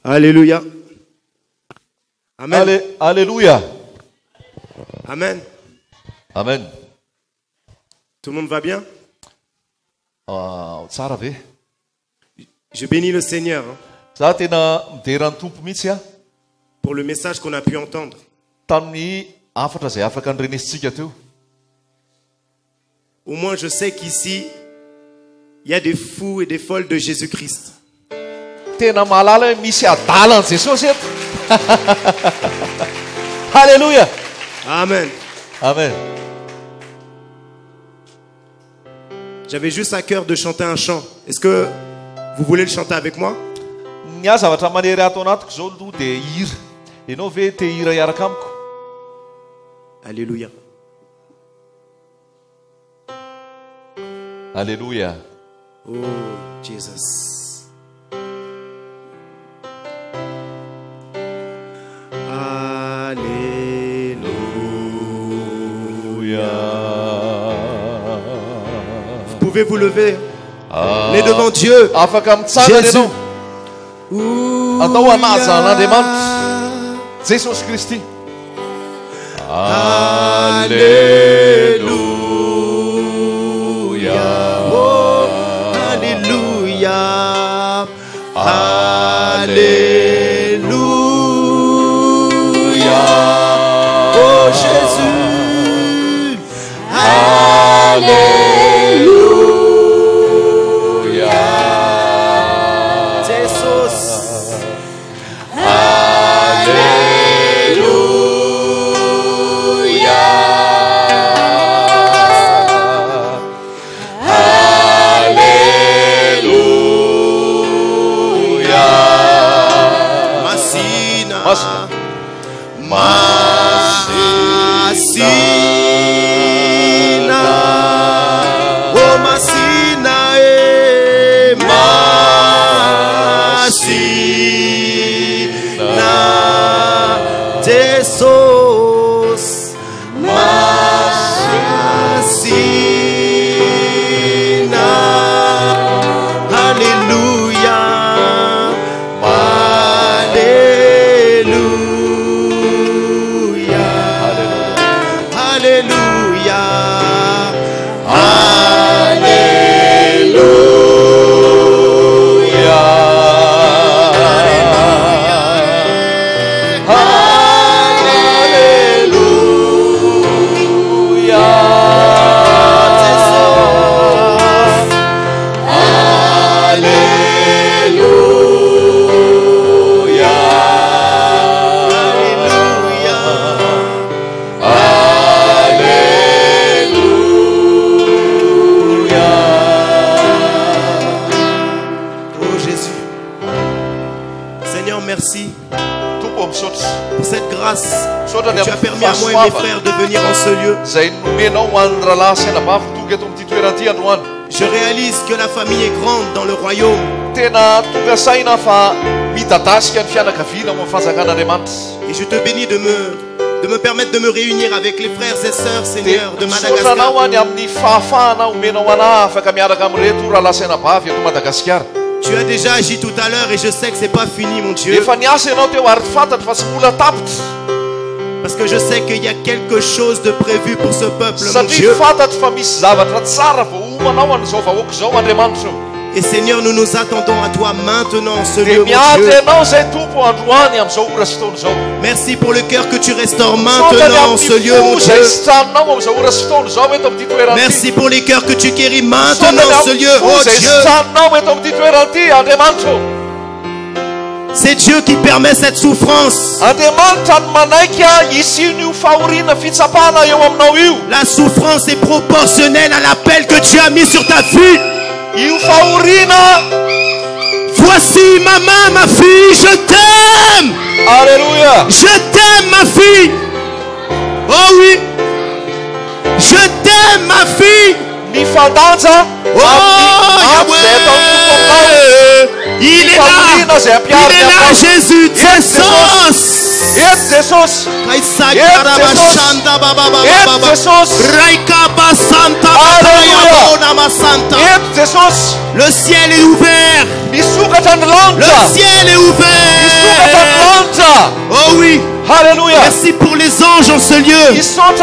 Alléluia. Amen. Alléluia. Amen. Amen. Tout le monde va bien? Tsara ve. Je bénis le Seigneur Za tena mideran'ny tompo mihitsy pour le message qu'on a pu entendre. tamin'ny afatra zay afaka nyrenesintsika teo. Au moins, je sais qu'ici, il y a des fous et des folles de Jésus-Christ. Tena mahalala hoe misy adalan'i Jesosy eto. Alléluia. Amen. Amen. J'avais juste à cœur de chanter un chant. Est-ce que vous voulez le chanter avec moi? Ny zavatra manery ato anatiko zao aloha dia hira. Ianao ve te hira hiaraka amiko? Alléluia. Alléluia. Oh, Jesus. Alléluia. Vous pouvez vous lever. On est devant Dieu. Afaka mitsangana ianao. Atao anaza an'Andriamanitra Jesosy Kristy. Alléluia. Oh, Alléluia. Alléluia. Oh Jésus. Alléluia. Jesus. Alléluia. Alléluia. Masina. Masina. Oh Masina. Masina. Jesus. Masina. Alléluia. Alléluia. Alléluia. Pour cette grâce que tu as permis à moi et mes frères de venir en ce lieu. Je réalise que la famille est grande dans le royaume. Et je te bénis de me permettre de me réunir avec les frères et sœurs, Seigneur, de Madagascar. Tu as déjà agi tout à l'heure et je sais que c'est pas fini, mon Dieu. Parce que je sais qu'il y a quelque chose de prévu pour ce peuple, mon Dieu. Et Seigneur, nous nous attendons à toi maintenant en ce lieu, mon Dieu. Merci pour le cœur que tu restaures maintenant en ce lieu, mon Dieu. Merci pour les cœurs que tu guéris maintenant en ce lieu, oh Dieu. C'est Dieu qui permet cette souffrance. La souffrance est proportionnelle à l'appel que tu as mis sur ta vie. Voici maman, ma fille, je t'aime. Alléluia. Je t'aime, ma fille. Oh oui. Je t'aime, ma fille. Oh Yahweh. Il est là. Il est là, Jésus. Le ciel est ouvert. Le ciel est ouvert. Oh oui. Alléluia. Merci pour les anges en ce lieu. Les anges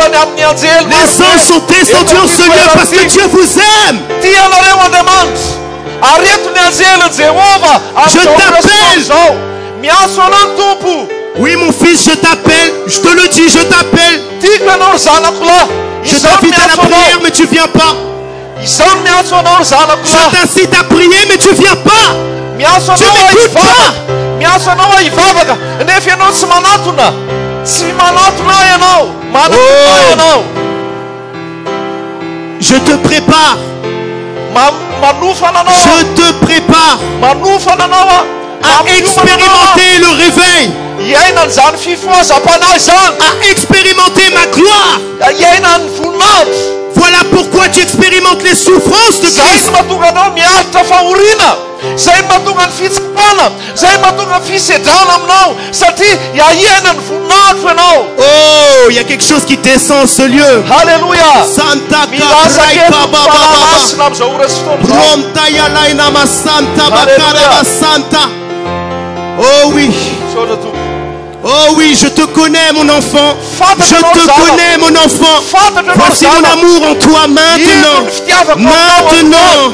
sont descendus en ce lieu parce que Dieu vous aime. Je t'appelle. Oui mon fils, je t'appelle. Je te le dis, je t'appelle. Je t'invite à la prière mais tu viens pas. Je t'incite à prier mais tu viens pas. Tu m'écoutes pas. Je te prépare. Je te prépare à expérimenter le réveil, à expérimenter ma gloire. Voilà pourquoi tu expérimentes les souffrances de Christ. Oh, il y a quelque chose qui descend en ce lieu. Alléluia. Santa Santa. Oh oui. Oh oui, je te connais mon enfant. Je te connais mon enfant. Voici mon amour en toi maintenant. Maintenant.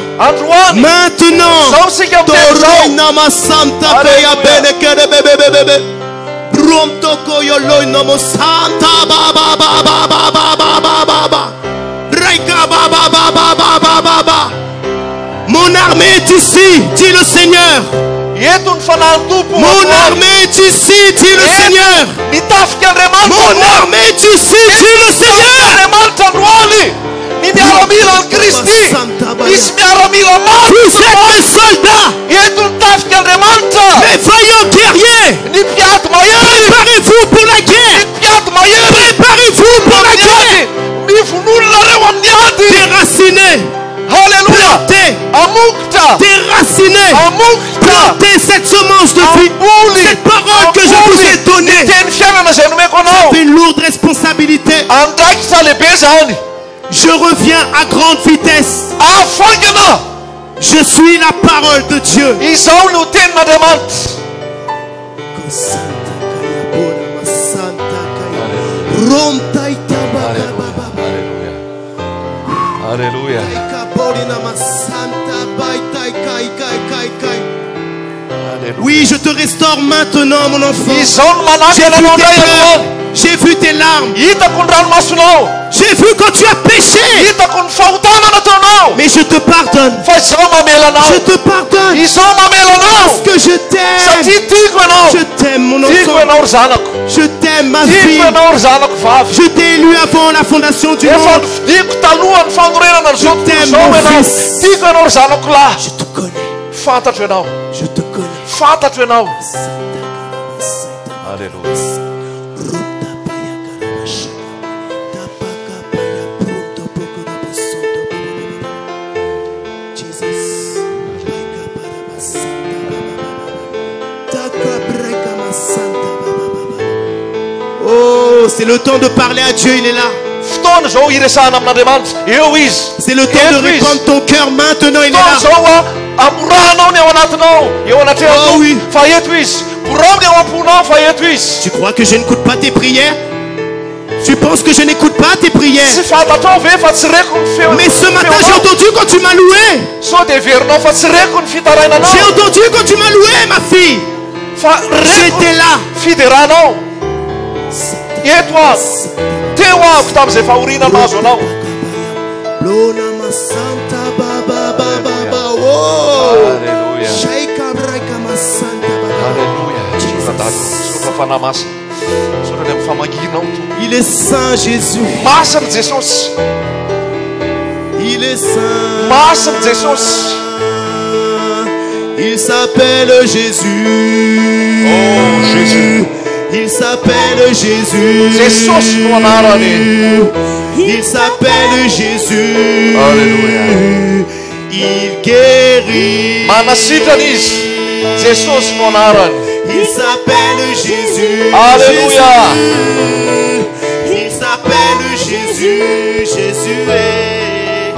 Maintenant. Nama Santa Beya Benekere Bebe. Bronto Koyolo Namo Santa Baba Baba Baba Baba Baba. Reika Baba Baba Baba Baba. Mon armée est ici, dit le Seigneur. Mon armée est ici, dit le Seigneur. Mon armée est ici, dit le Seigneur. Vous êtes mes soldats, mes vaillants guerriers. Préparez-vous pour la guerre. Préparez-vous pour la guerre. Déracinez. Alléluia. Déracinez. Plantez cette semence de vie. Cette parole que je vous ai donnée. C'est une lourde responsabilité. Je reviens à grande vitesse. Je suis la parole de Dieu. Alléluia. Oui, je te restaure maintenant, mon enfant. J'ai vu tes larmes. J'ai vu quand tu as péché. Mais je te pardonne. Je te pardonne. Parce que je t'aime. Je t'aime, mon enfant. Je t'aime, ma fille. Je t'ai élu avant la fondation du monde. Je t'aime, mon fils. Je te connais. Je te connais. Alléluia. Oh, c'est le temps de parler à Dieu, il est là. C'est le temps de répandre ton cœur maintenant, il est là. Oh oui. Tu crois que je n'écoute pas tes prières? Tu penses que je n'écoute pas tes prières? Mais ce matin j'ai entendu quand tu m'as loué. J'ai entendu quand tu m'as loué, ma fille. J'étais là. Il est saint, Jésus. Il est saint. Il s'appelle Jésus. Oh, Jésus. Il s'appelle Jésus. Il s'appelle Jésus. Alléluia. Il guérit. Il s'appelle Jésus. Alléluia. Il s'appelle Jésus. Jésus est.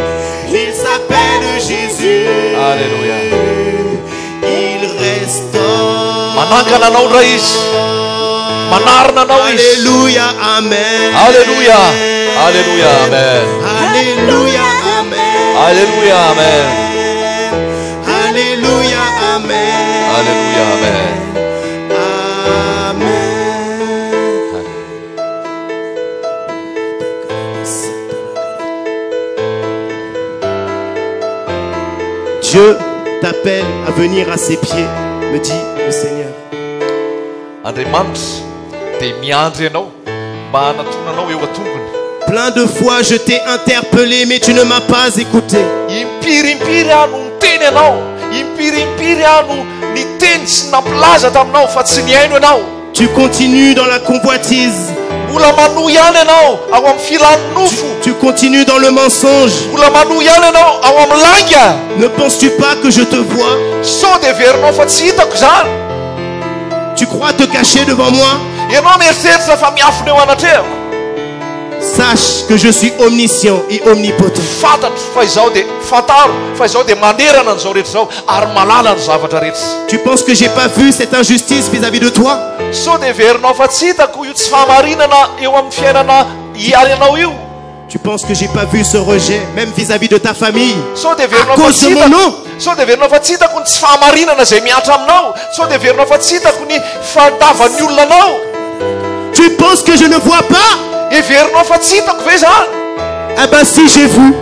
Il s'appelle Jésus. Alléluia. Il restaure. Manangana anao ndray izy. Manarina anao izy. Alléluia, amen. Alléluia. Alléluia, amen. Alléluia, amen. Alléluia, amen. Alléluia, amen. Alléluia, amen. Dieu t'appelle à venir à ses pieds, me dit le Seigneur. Plein de fois je t'ai interpellé, mais tu ne m'as pas écouté. Tu continues dans la convoitise. Tu continues dans le mensonge. Ne penses-tu pas que je te vois? Tu crois te cacher devant moi? Sache que je suis omniscient et omnipotent. Tu penses que j'ai pas vu cette injustice vis-à-vis de toi? Tu penses que j'ai pas vu ce rejet même vis-à-vis de ta famille à cause de mon nom? Tu penses que je ne vois pas? Ah ben si, j'ai vu.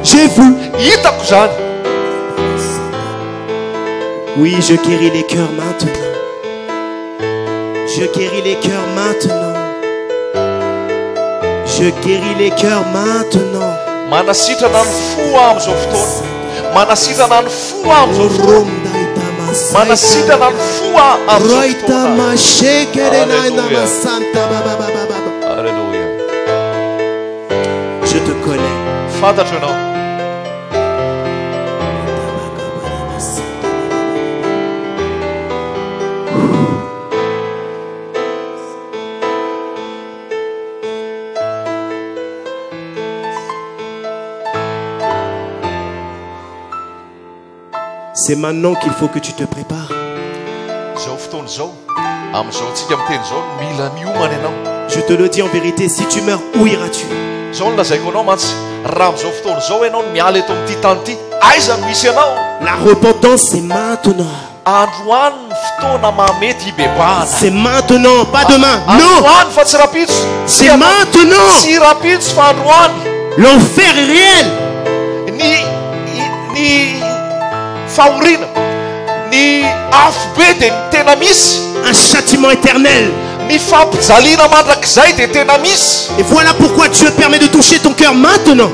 J'ai vu. Oui, je guéris les cœurs maintenant. Je guéris les cœurs maintenant. Je guéris les cœurs maintenant. Alléluia. Je te connais. Father, you know. C'est maintenant qu'il faut que tu te prépares. Je te le dis en vérité, si tu meurs, où iras-tu? La repentance, c'est maintenant. C'est maintenant, pas demain. Non, c'est maintenant. L'enfer est réel. Un châtiment éternel. Et voilà pourquoi Dieu permet de toucher ton cœur maintenant.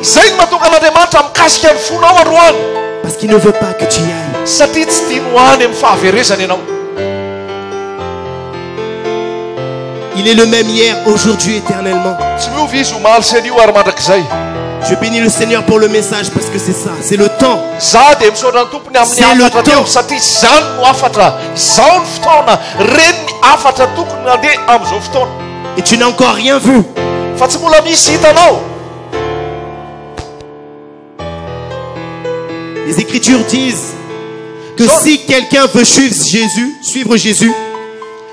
Parce qu'il ne veut pas que tu y ailles. Il est le même hier, aujourd'hui, éternellement. Je bénis le Seigneur pour le message parce que c'est ça, c'est le temps. C'est le temps. Et tu n'as encore rien vu. Les Écritures disent que si quelqu'un veut suivre Jésus,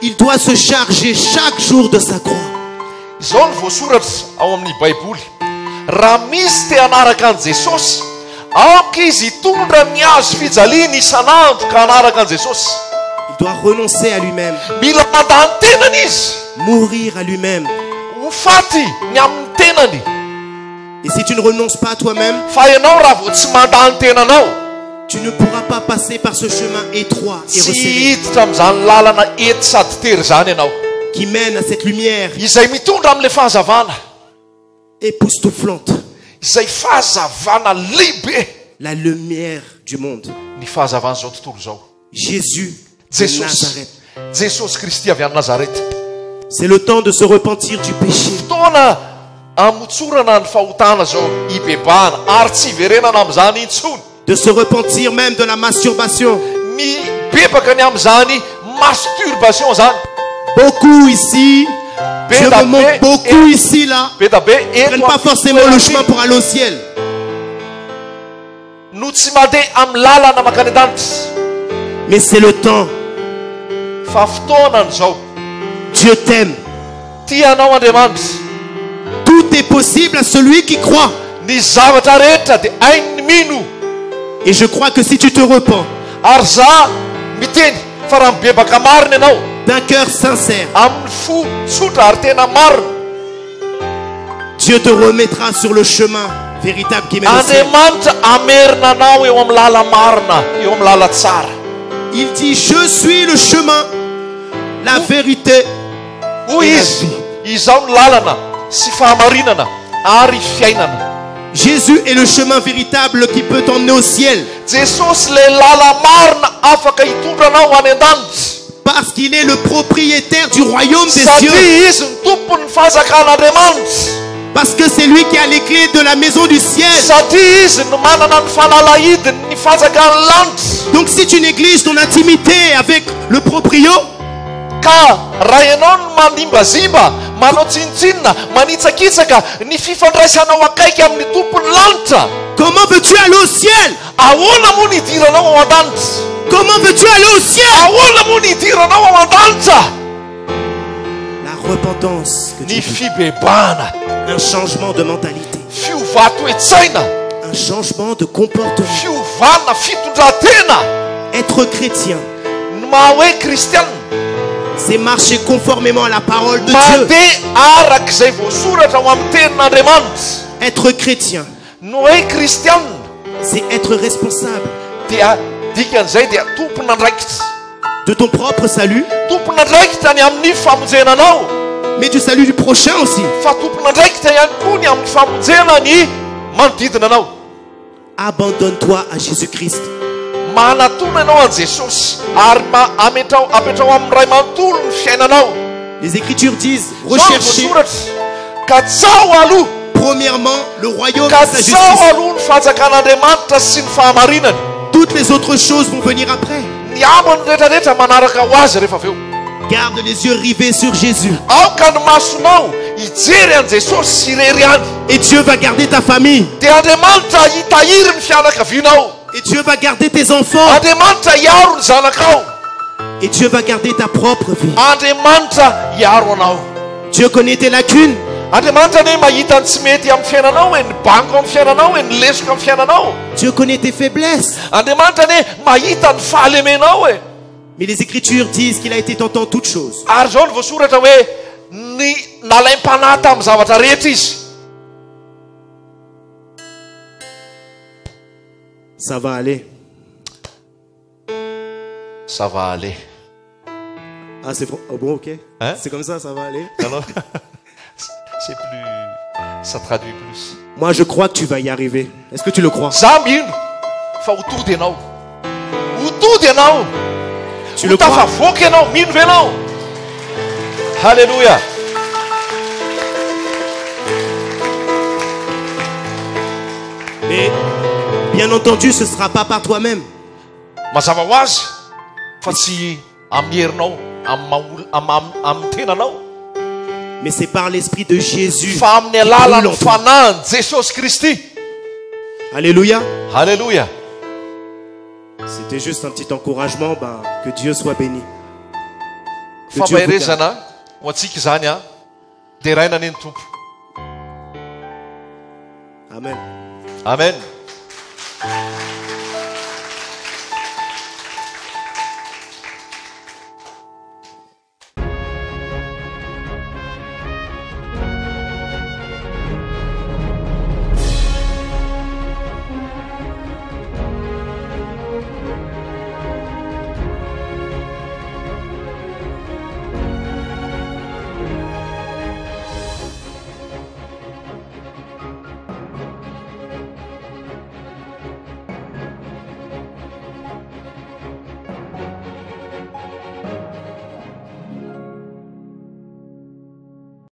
il doit se charger chaque jour de sa croix. Il doit renoncer à lui-même, mourir à lui-même. Et si tu ne renonces pas à toi-même, tu ne pourras pas passer par ce chemin étroit et resserré qui mène à cette lumière époustouflante, la lumière du monde. Jésus de Nazareth. C'est le temps de se repentir du péché. De se repentir même de la masturbation. Beaucoup ici, Dieu me montre beaucoup ici là, ne prennent pas forcément le chemin pour aller au ciel. Mais c'est le temps Dieu t'aime. Tout est possible à celui qui croit. Et je crois que si tu te repens d'un cœur sincère, Dieu te remettra sur le chemin véritable qui mène au ciel. Il dit, je suis le chemin, la vérité et la vie. Jésus est le chemin véritable qui peut t'emmener au ciel. Parce qu'il est le propriétaire du royaume des cieux. Parce que c'est lui qui a les clés de la maison du ciel. Donc si tu négliges ton intimité avec le proprio, comment veux-tu aller au ciel? Comment veux-tu aller au ciel? La repentance que tu veux. Un changement de mentalité. Un changement de comportement. Être chrétien, c'est marcher conformément à la parole de Dieu. Être chrétien, c'est être responsable de ton propre salut, mais du salut du prochain aussi. Abandonne-toi à Jésus-Christ. Les Écritures disent, recherchez premièrement le royaume de sa justice. Toutes les autres choses vont venir après. Garde les yeux rivés sur Jésus. Et Dieu va garder ta famille. Et Dieu va garder tes enfants. Et Dieu va garder ta propre vie. Dieu connaît tes lacunes. Dieu connaît tes faiblesses. Mais les Écritures disent qu'il a été tentant toutes choses. Ça va aller. Ça va aller. Ah, c'est bon, oh bon, ok. Hein? C'est comme ça va aller. Non. C'est plus... Ça traduit plus. Moi, je crois que tu vas y arriver. Est-ce que tu le crois? Tu le crois? Alléluia. Mais, bien entendu, ce ne sera pas par toi-même. Mais c'est par l'Esprit de Jésus. Alléluia. Alléluia. C'était juste un petit encouragement. Que Dieu soit béni. Que Dieu vous garde. Amen. Amen.